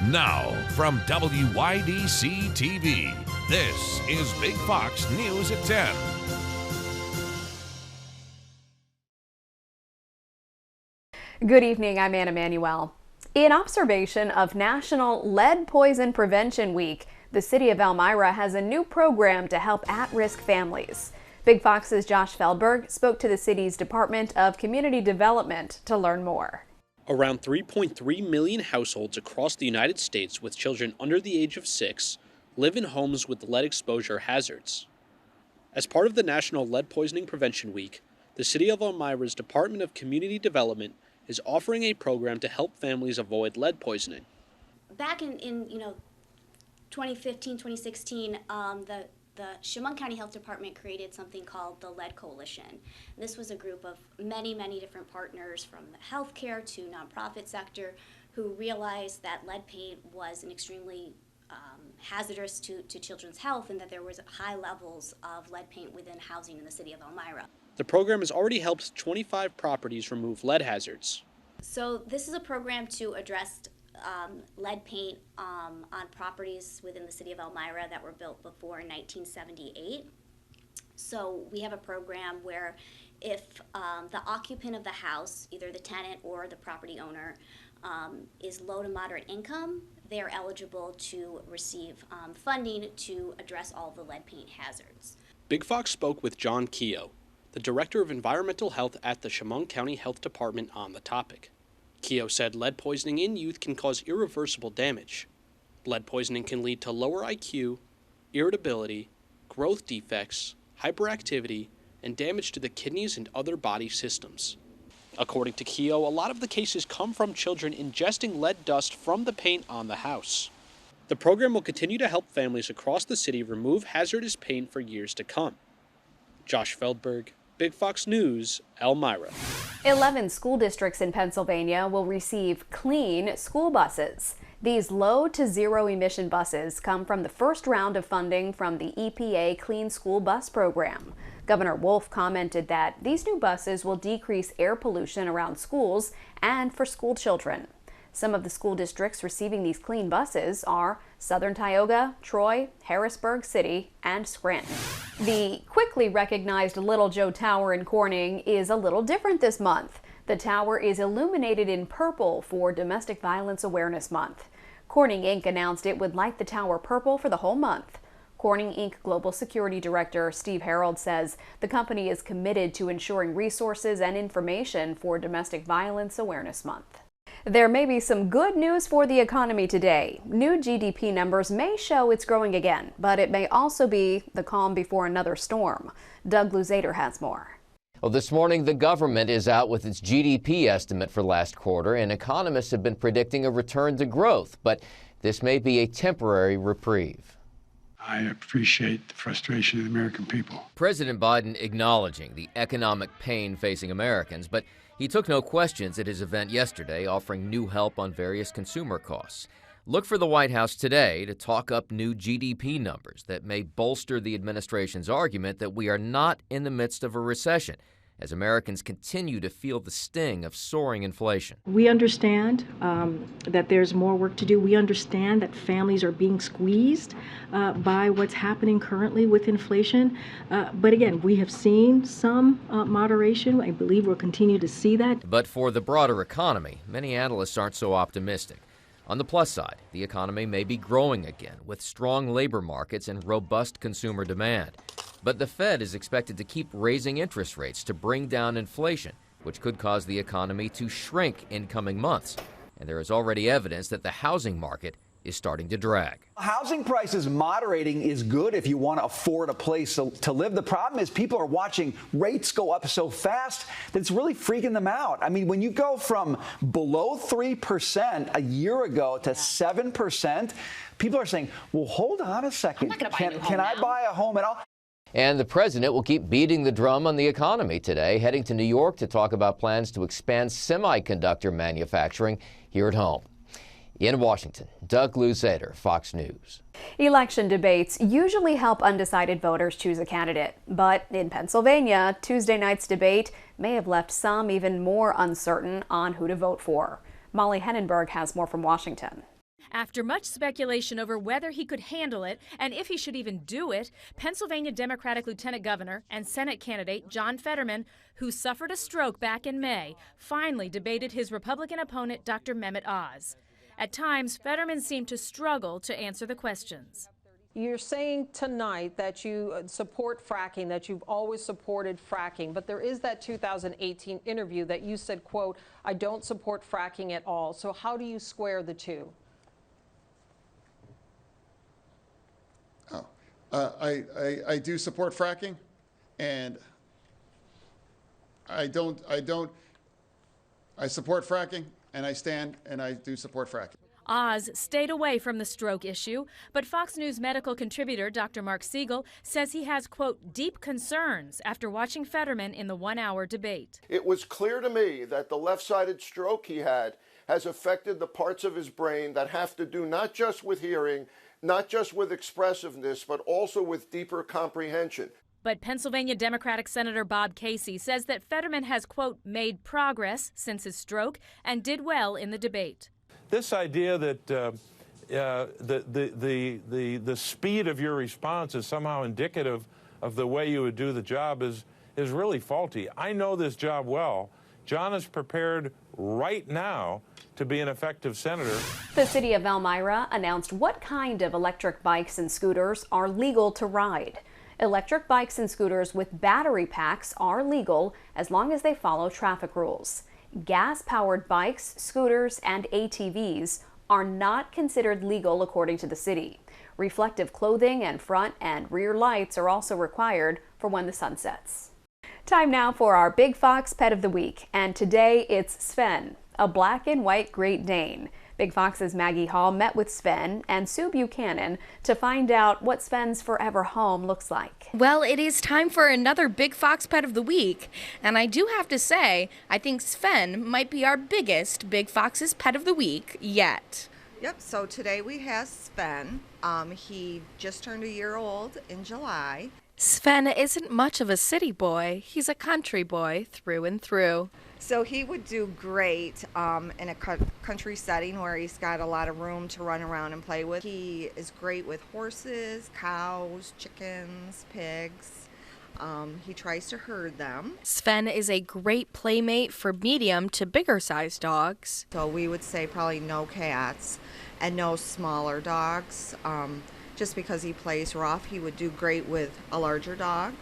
Now, from WYDC TV, this is Big Fox News at 10. Good evening, I'm Anna Manuel. In observation of National Lead Poison Prevention Week, the city of Elmira has a new program to help at-risk families. Big Fox's Josh Feldberg spoke to the city's Department of Community Development to learn more. Around 3.3 million households across the United States with children under the age of 6 live in homes with lead exposure hazards. As part of the National Lead Poisoning Prevention Week, the City of Elmira's Department of Community Development is offering a program to help families avoid lead poisoning. Back in 2015, 2016, the Chemung County Health Department created something called the Lead Coalition. This was a group of many different partners from the healthcare to nonprofit sector who realized that lead paint was an extremely hazardous to children's health and that there was high levels of lead paint within housing in the city of Elmira. The program has already helped 25 properties remove lead hazards. So this is a program to address lead paint on properties within the city of Elmira that were built before 1978. So we have a program where if the occupant of the house, either the tenant or the property owner, is low to moderate income, they're eligible to receive funding to address all of the lead paint hazards. Big Fox spoke with John Keogh, the Director of Environmental Health at the Chemung County Health Department, on the topic. Keogh said lead poisoning in youth can cause irreversible damage. Lead poisoning can lead to lower IQ, irritability, growth defects, hyperactivity, and damage to the kidneys and other body systems. According to Keogh, a lot of the cases come from children ingesting lead dust from the paint on the house. The program will continue to help families across the city remove hazardous paint for years to come. Josh Feldberg, Big Fox News, Elmira. 11 school districts in Pennsylvania will receive clean school buses. These low to zero emission buses come from the first round of funding from the EPA Clean School Bus Program. Governor Wolf commented that these new buses will decrease air pollution around schools and for school children. Some of the school districts receiving these clean buses are Southern Tioga, Troy, Harrisburg City, and Scranton. The quickly recognized Little Joe Tower in Corning is a little different this month. The tower is illuminated in purple for Domestic Violence Awareness Month. Corning Inc. announced it would light the tower purple for the whole month. Corning Inc. Global Security Director Steve Harold says the company is committed to ensuring resources and information for Domestic Violence Awareness Month. There may be some good news for the economy today. New GDP numbers may show it's growing again, but it may also be the calm before another storm. Doug Luzader has more. Well, this morning, the government is out with its GDP estimate for last quarter, and economists have been predicting a return to growth, but this may be a temporary reprieve. I appreciate the frustration of the American people. President Biden acknowledging the economic pain facing Americans, but he took no questions at his event yesterday, offering new help on various consumer costs. Look for the White House today to talk up new GDP numbers that may bolster the administration's argument that we are not in the midst of a recession, as Americans continue to feel the sting of soaring inflation. We understand that there's more work to do. We understand that families are being squeezed by what's happening currently with inflation. But again, we have seen some moderation. I believe we'll continue to see that. But for the broader economy, many analysts aren't so optimistic. On the plus side, the economy may be growing again with strong labor markets and robust consumer demand. But the Fed is expected to keep raising interest rates to bring down inflation, which could cause the economy to shrink in coming months. And there is already evidence that the housing market is starting to drag. Housing prices moderating is good if you want to afford a place to live. The problem is people are watching rates go up so fast that it's really freaking them out. I mean, when you go from below 3% a year ago to 7%, people are saying, well, hold on a second. Can I buy a home at all? And the president will keep beating the drum on the economy today, heading to New York to talk about plans to expand semiconductor manufacturing here at home. In Washington, Doug Luzader, Fox News. Election debates usually help undecided voters choose a candidate, but in Pennsylvania, Tuesday night's debate may have left some even more uncertain on who to vote for. Molly Hennenberg has more from Washington. After much speculation over whether he could handle it and if he should even do it, Pennsylvania Democratic Lieutenant Governor and Senate candidate John Fetterman, who suffered a stroke back in May, finally debated his Republican opponent, Dr. Mehmet Oz. At times, Fetterman seemed to struggle to answer the questions. You're saying tonight that you support fracking, that you've always supported fracking, but there is that 2018 interview that you said, quote, "I don't support fracking at all." So how do you square the two? I do support fracking, and I support fracking, and I do support fracking. Oz stayed away from the stroke issue, but Fox News medical contributor Dr. Mark Siegel says he has, quote, deep concerns after watching Fetterman in the one-hour debate. It was clear to me that the left-sided stroke he had has affected the parts of his brain that have to do not just with hearing, not just with expressiveness, but also with deeper comprehension. But Pennsylvania Democratic Senator Bob Casey says that Fetterman has, quote, made progress since his stroke and did well in the debate. This idea that the speed of your response is somehow indicative of the way you would do the job is really faulty. I know this job well. John is prepared right now to be an effective senator. The city of Elmira announced what kind of electric bikes and scooters are legal to ride. Electric bikes and scooters with battery packs are legal as long as they follow traffic rules. Gas-powered bikes, scooters, and ATVs are not considered legal according to the city. Reflective clothing and front and rear lights are also required for when the sun sets. Time now for our Big Fox Pet of the Week, and today it's Sven, a black and white Great Dane. Big Fox's Maggie Hall met with Sven and Sue Buchanan to find out what Sven's forever home looks like. Well, it is time for another Big Fox Pet of the Week, and I do have to say, I think Sven might be our biggest Big Fox's Pet of the Week yet. Yep, so today we have Sven. He just turned a year old in July. Sven isn't much of a city boy. He's a country boy through and through. So he would do great in a country setting where he's got a lot of room to run around and play with. He is great with horses, cows, chickens, pigs. He tries to herd them. Sven is a great playmate for medium to bigger sized dogs. So we would say probably no cats and no smaller dogs. Just because he plays rough, he would do great with a larger dog.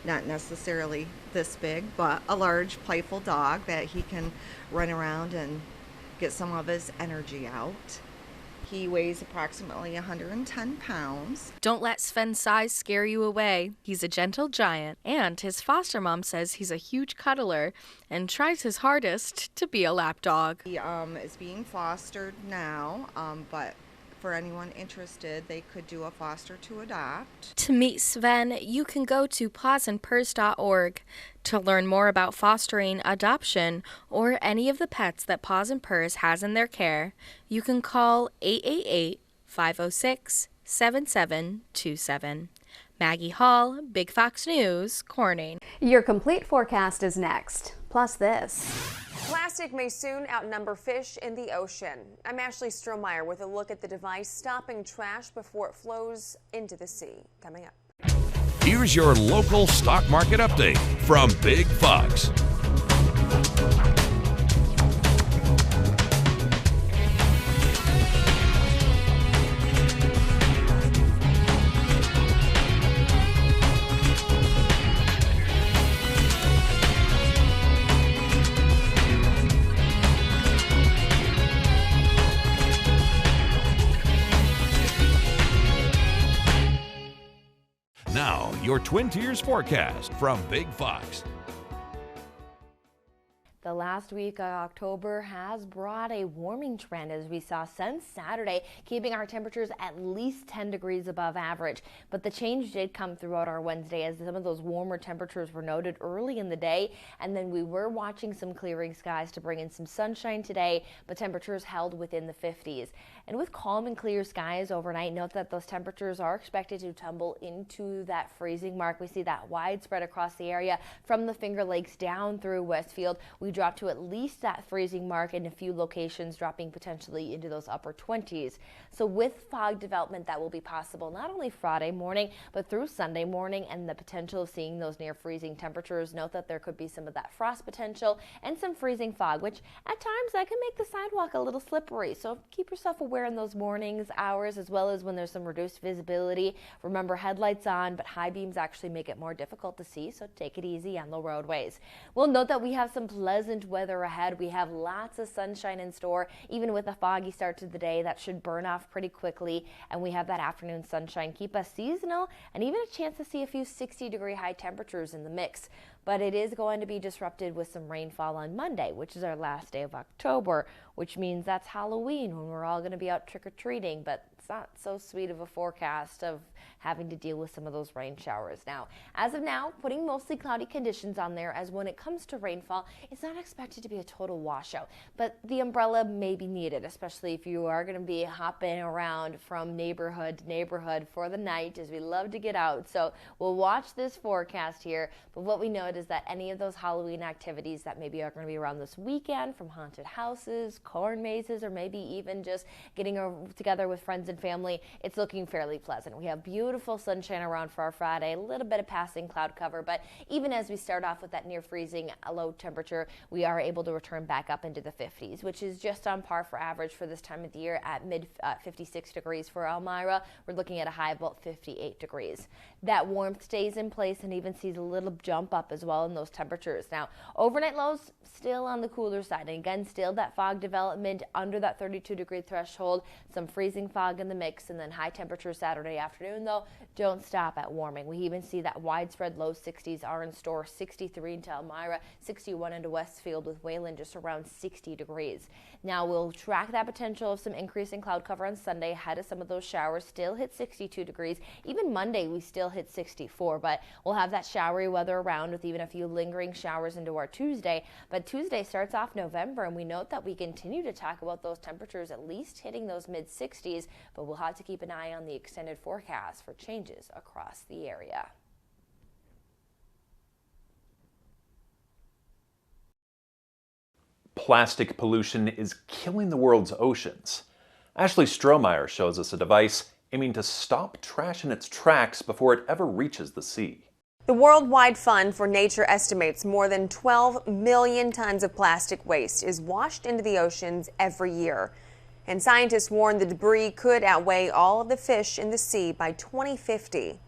Not necessarily this big, but a large, playful dog that he can run around and get some of his energy out. He weighs approximately 110 pounds. Don't let Sven's size scare you away. He's a gentle giant, and his foster mom says he's a huge cuddler and tries his hardest to be a lap dog. He is being fostered now, but for anyone interested, they could do a foster to adopt. To meet Sven, you can go to pawsandpurse.org. To learn more about fostering, adoption, or any of the pets that Paws and Purse has in their care, you can call 888-506-7727. Maggie Hall, Big Fox News, Corning. Your complete forecast is next. Plus this. Plastic may soon outnumber fish in the ocean. I'm Ashley Strohmeyer with a look at the device stopping trash before it flows into the sea. Coming up. Here's your local stock market update from Big Fox. Now, your Twin Tiers forecast from Big Fox. The last week of October has brought a warming trend, as we saw since Saturday, keeping our temperatures at least 10 degrees above average. But the change did come throughout our Wednesday as some of those warmer temperatures were noted early in the day. And then we were watching some clearing skies to bring in some sunshine today, but temperatures held within the 50s. And with calm and clear skies overnight, note that those temperatures are expected to tumble into that freezing mark. We see that widespread across the area from the Finger Lakes down through Westfield. We we drop to at least that freezing mark in a few locations, dropping potentially into those upper 20s. So with fog development, that will be possible not only Friday morning, but through Sunday morning, and the potential of seeing those near freezing temperatures. Note that there could be some of that frost potential and some freezing fog, which at times that can make the sidewalk a little slippery. So keep yourself aware in those mornings hours, as well as when there's some reduced visibility. Remember, headlights on, but high beams actually make it more difficult to see, so take it easy on the roadways. We'll note that we have some pleasant weather ahead. We have lots of sunshine in store, even with a foggy start to the day. That should burn off pretty quickly, and we have that afternoon sunshine. Keep us seasonal and even a chance to see a few 60-degree high temperatures in the mix. But it is going to be disrupted with some rainfall on Monday, which is our last day of October, which means that's Halloween when we're all going to be out trick-or-treating, but it's not so sweet of a forecast of having to deal with some of those rain showers. Now, as of now, putting mostly cloudy conditions on there, as when it comes to rainfall, it's not expected to be a total washout, but the umbrella may be needed, especially if you are going to be hopping around from neighborhood to neighborhood for the night, as we love to get out. So we'll watch this forecast here, but what we know is that any of those Halloween activities that maybe are going to be around this weekend, from haunted houses, corn mazes, or maybe even just getting together with friends and family, it's looking fairly pleasant. We have beautiful sunshine around for our Friday, a little bit of passing cloud cover, but even as we start off with that near freezing low temperature, we are able to return back up into the 50s, which is just on par for average for this time of the year at mid 56 degrees for Elmira. We're looking at a high of about 58 degrees. That warmth stays in place and even sees a little jump up as well in those temperatures. Now, overnight lows still on the cooler side, and again, still that fog development under that 32-degree threshold, some freezing fog in the mix, and then high temperatures Saturday afternoon, though, don't stop at warming. We even see that widespread low 60s are in store, 63 into Elmira, 61 into Westfield, with Wayland just around 60 degrees. Now, we'll track that potential of some increase in cloud cover on Sunday ahead of some of those showers, still hit 62 degrees. Even Monday, we still hit 64, but we'll have that showery weather around with even a few lingering showers into our Tuesday. But Tuesday starts off November, and we note that we continue to talk about those temperatures at least hitting those mid-60s, but we'll have to keep an eye on the extended forecast for changes across the area. Plastic pollution is killing the world's oceans. Ashley Strohmeyer shows us a device aiming to stop trash in its tracks before it ever reaches the sea. The Worldwide Fund for Nature estimates more than 12 million tons of plastic waste is washed into the oceans every year. And scientists warn the debris could outweigh all of the fish in the sea by 2050.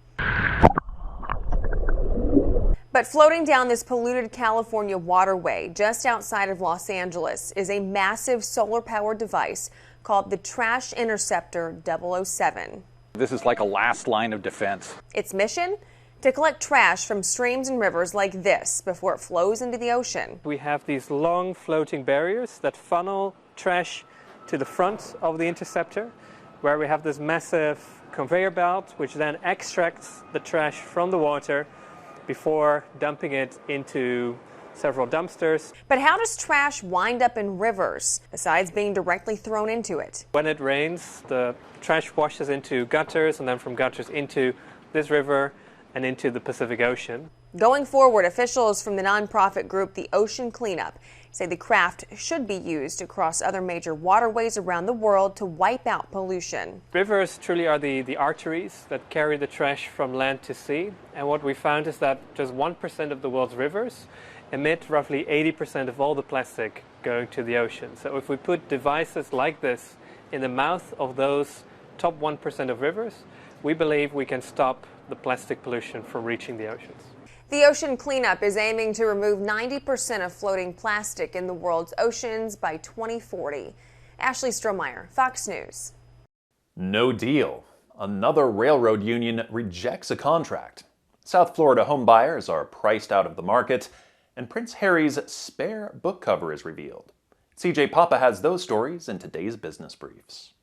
But floating down this polluted California waterway just outside of Los Angeles is a massive solar-powered device called the Trash Interceptor 007. This is like a last line of defense. Its mission? To collect trash from streams and rivers like this before it flows into the ocean. We have these long floating barriers that funnel trash to the front of the interceptor, where we have this massive conveyor belt which then extracts the trash from the water before dumping it into several dumpsters. But how does trash wind up in rivers, besides being directly thrown into it? When it rains, the trash washes into gutters, and then from gutters into this river and into the Pacific Ocean. Going forward, officials from the nonprofit group The Ocean Cleanup say the craft should be used across other major waterways around the world to wipe out pollution. Rivers truly are the arteries that carry the trash from land to sea, and what we found is that just 1% of the world's rivers emit roughly 80% of all the plastic going to the ocean. So if we put devices like this in the mouth of those top 1% of rivers, we believe we can stop the plastic pollution from reaching the oceans. The Ocean Cleanup is aiming to remove 90% of floating plastic in the world's oceans by 2040. Ashley Strohmeyer, Fox News. No deal. Another railroad union rejects a contract. South Florida home buyers are priced out of the market, and Prince Harry's spare book cover is revealed. CJ Papa has those stories in today's Business Briefs.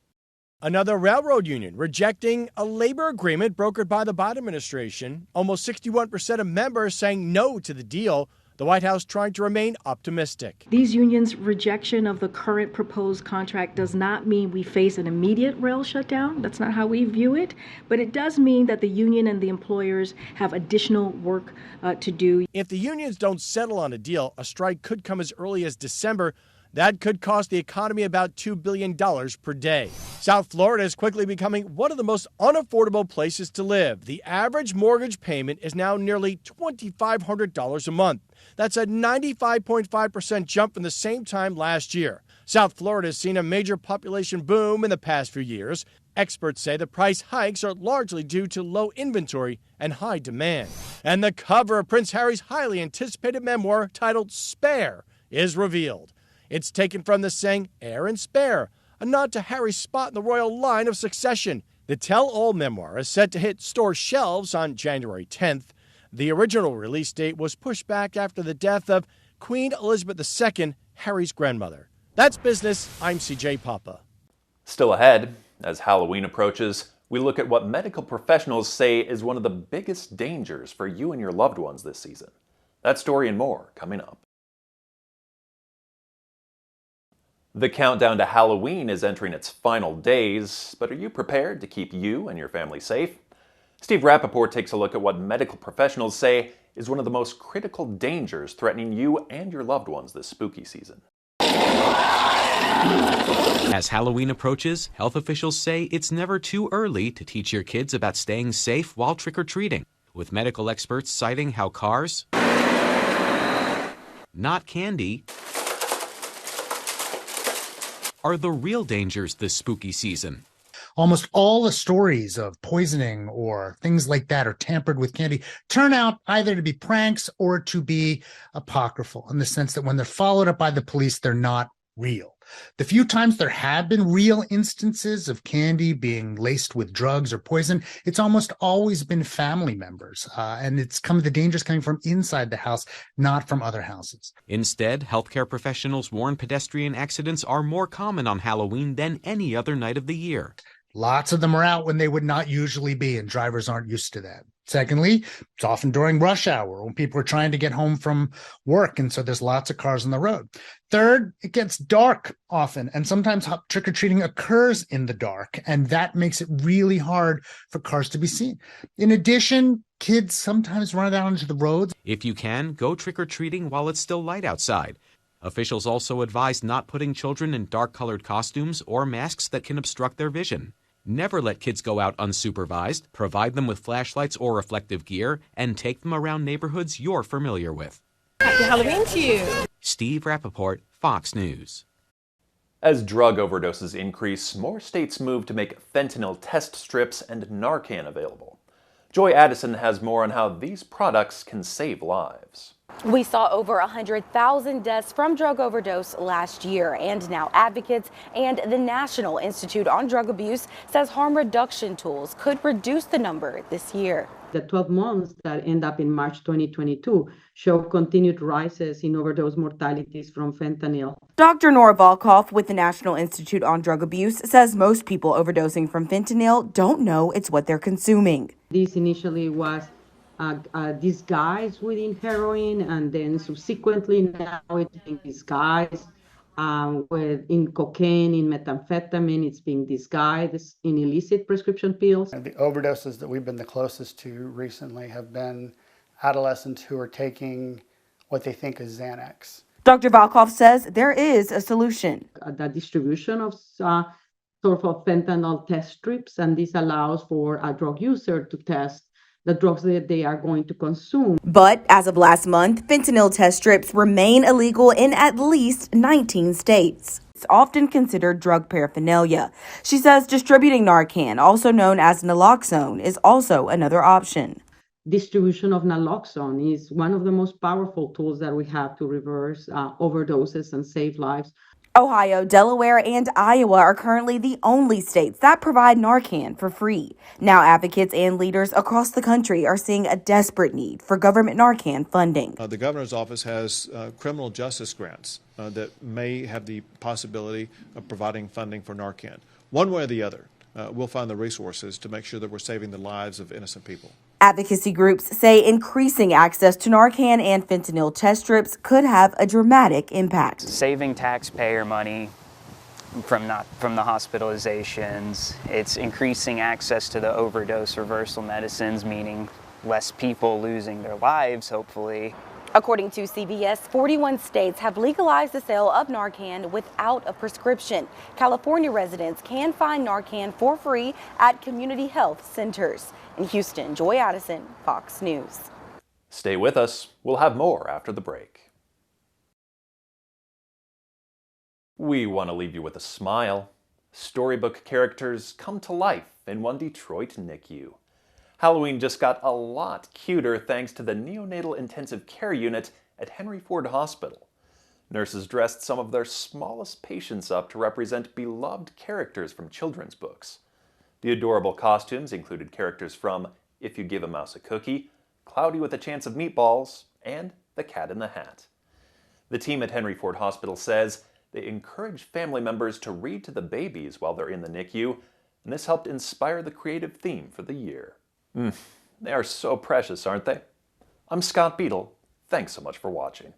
Another railroad union rejecting a labor agreement brokered by the Biden administration. Almost 61% of members saying no to the deal. The White House trying to remain optimistic. These unions' rejection of the current proposed contract does not mean we face an immediate rail shutdown. That's not how we view it. But it does mean that the union and the employers have additional work to do. If the unions don't settle on a deal, a strike could come as early as December. That could cost the economy about $2 billion per day. South Florida is quickly becoming one of the most unaffordable places to live. The average mortgage payment is now nearly $2,500 a month. That's a 95.5% jump from the same time last year. South Florida has seen a major population boom in the past few years. Experts say the price hikes are largely due to low inventory and high demand. And the cover of Prince Harry's highly anticipated memoir titled Spare is revealed. It's taken from the saying, heir and spare, a nod to Harry's spot in the royal line of succession. The tell-all memoir is set to hit store shelves on January 10th. The original release date was pushed back after the death of Queen Elizabeth II, Harry's grandmother. That's business. I'm CJ Papa. Still ahead, as Halloween approaches, we look at what medical professionals say is one of the biggest dangers for you and your loved ones this season. That story and more coming up. The countdown to Halloween is entering its final days, but are you prepared to keep you and your family safe? Steve Rappaport takes a look at what medical professionals say is one of the most critical dangers threatening you and your loved ones this spooky season. As Halloween approaches, health officials say it's never too early to teach your kids about staying safe while trick-or-treating, with medical experts citing how cars, not candy, are the real dangers this spooky season. Almost all the stories of poisoning or things like that or tampered with candy turn out either to be pranks or to be apocryphal, in the sense that when they're followed up by the police, they're not real. The few times there have been real instances of candy being laced with drugs or poison, it's almost always been family members. And the danger's coming from inside the house, not from other houses. Instead, healthcare professionals warn pedestrian accidents are more common on Halloween than any other night of the year. Lots of them are out when they would not usually be, and drivers aren't used to that. Secondly, it's often during rush hour when people are trying to get home from work, and so there's lots of cars on the road. Third, it gets dark often, and sometimes trick-or-treating occurs in the dark, and that makes it really hard for cars to be seen. In addition, kids sometimes run out into the roads. If you can, go trick-or-treating while it's still light outside. Officials also advise not putting children in dark-colored costumes or masks that can obstruct their vision. Never let kids go out unsupervised, provide them with flashlights or reflective gear, and take them around neighborhoods you're familiar with. Happy Halloween to you! Steve Rappaport, Fox News. As drug overdoses increase, more states move to make fentanyl test strips and Narcan available. Joy Addison has more on how these products can save lives. We saw over 100,000 deaths from drug overdose last year, and now advocates and the National Institute on Drug Abuse says harm reduction tools could reduce the number this year. The 12 months that end up in March 2022 show continued rises in overdose mortalities from fentanyl. Dr. Nora Volkoff with the National Institute on Drug Abuse says most people overdosing from fentanyl don't know it's what they're consuming. This initially was disguised within heroin, and then subsequently now it's being disguised in cocaine, in methamphetamine. It's being disguised in illicit prescription pills. The overdoses that we've been the closest to recently have been adolescents who are taking what they think is Xanax. Dr. Volkoff says there is a solution. The distribution of sort of fentanyl test strips, and this allows for a drug user to test the drugs that they are going to consume. But as of last month, fentanyl test strips remain illegal in at least 19 states. It's often considered drug paraphernalia. She says distributing Narcan, also known as naloxone, is also another option. Distribution of naloxone is one of the most powerful tools that we have to reverse overdoses and save lives. Ohio, Delaware, and Iowa are currently the only states that provide Narcan for free. Now advocates and leaders across the country are seeing a desperate need for government Narcan funding. The governor's office has criminal justice grants that may have the possibility of providing funding for Narcan. One way or the other, we'll find the resources to make sure that we're saving the lives of innocent people. Advocacy groups say increasing access to Narcan and fentanyl test strips could have a dramatic impact. Saving taxpayer money from the hospitalizations, it's increasing access to the overdose reversal medicines, meaning less people losing their lives, hopefully. According to CBS, 41 states have legalized the sale of Narcan without a prescription. California residents can find Narcan for free at community health centers. In Houston, Joy Addison, Fox News. Stay with us. We'll have more after the break. We want to leave you with a smile. Storybook characters come to life in one Detroit NICU. Halloween just got a lot cuter thanks to the neonatal intensive care unit at Henry Ford Hospital. Nurses dressed some of their smallest patients up to represent beloved characters from children's books. The adorable costumes included characters from If You Give a Mouse a Cookie, Cloudy with a Chance of Meatballs, and The Cat in the Hat. The team at Henry Ford Hospital says they encourage family members to read to the babies while they're in the NICU, and this helped inspire the creative theme for the year. They are so precious, aren't they? I'm Scott Beadle. Thanks so much for watching.